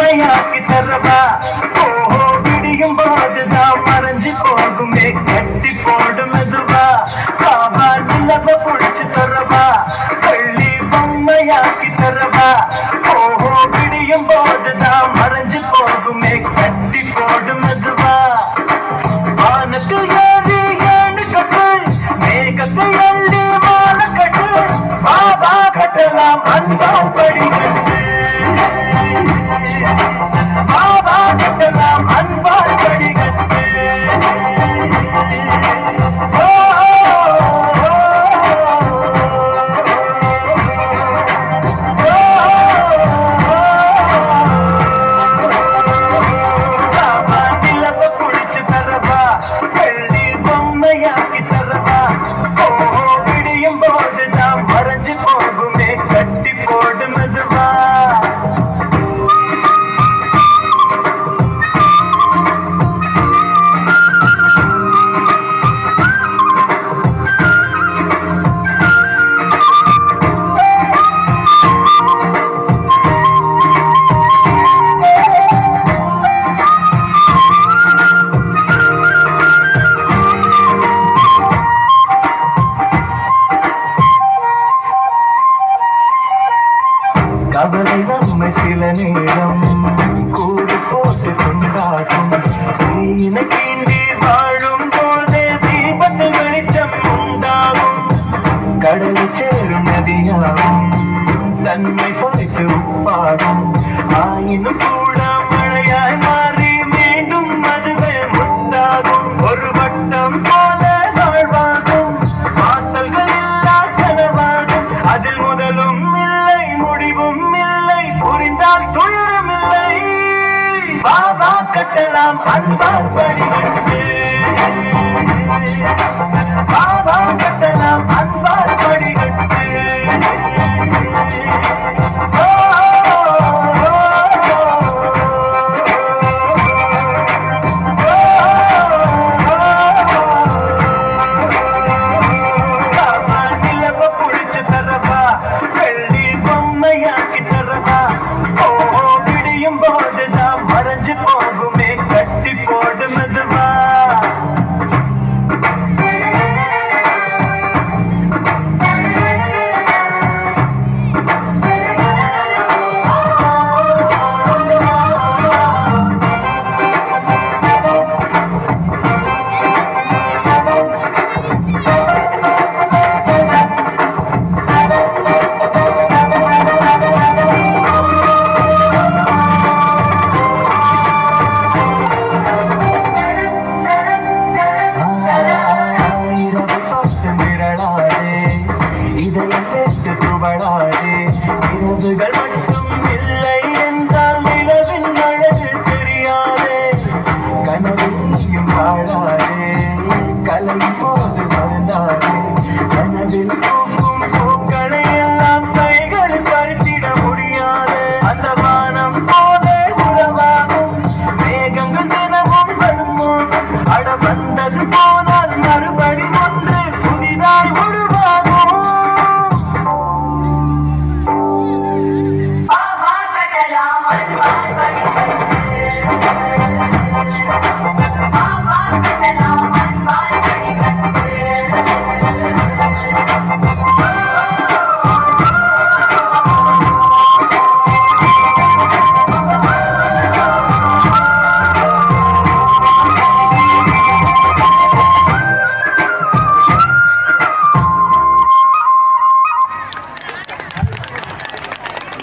பொம்மையாக்கி தரவா ஓஹோ விடியும் போதுதான் மறைஞ்சு போகுமே கட்டி போடும் மெதுவா பாபா நிலவ புடிச்சு தரவா கள்ளி பொம்மையாக்கி தரவா ஓஹோ விடியும் போதுதான் மறைஞ்சு போகுமே கட்டி போடும் மெதுவா வானத்தில் ஏறி ஏழு கட்டு மேகத்தை அள்ளி மாலை கட்டு பாபா கட்டலாம் அன்பாம் படிக்கட்டு பாபா கட்டலாம் அன்பால் படிக்கட்டு பாபா நிலவ புடிச்சு தரவா வெள்ளி பொம்மையாக்கி தரவா ஓஹோ விடியும் போதுதான் மறைஞ்சு போகுமே கட்டி போடு மெதுவா கவலை நம்மை சில நேரம் கூடு போட்டு கொண்டாடும் தீன கீண்டி வாழும் போதே தீபத்தில் வெளிச்சம் உண்டாகும் கடலை சேரும் நதியாகும் தன்மை பொறித்து உப்பாகும் ஆயினும் கூட மழையாய் மாறி மீண்டும் அதுவே முத்தாகும் ஒரு வட்டம் போல வாழ்வாகும் வாசல்கள் இல்லா கனவாகும் அதில் முதலும் இல்லை முடிவும் இல்லை புரிந்தால் துயரம் இல்லை பாபா கட்டலாம் அன்பால் படிக்கட்டு பாபா கட்டலாம் அன்பால் படிக்கட்டு பாபா நிலவ புடிச்சு தரவா வெள்ளி பொம்மையாக்கி தரவா ஓஹோ விடியும் போதுதான் மறைஞ்சு போகுமே கட்டி போடு மெதுவா இதயம் பேட்டு துவளாதே இரவுகள் மட்டும் இல்லை என்றால் நிலவின் அழகு தெரியாதே கனவையும் வாழாதே கலை போது மறந்தாதே கனவில் பூக்கும் பூக்களை எல்லாம் கைகளில் பறித்திட முடியாது அந்த வானம் போல உறவாகும் மேகங்கள் தினமும் வருமோ அட வந்தது போனால் மறுபடி ஒன்று புதிதாய் உருவாகும்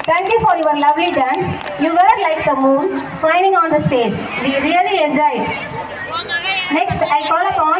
Thank you for your lovely dance. You were like the moon shining on the stage. We really enjoyed. Next, I call upon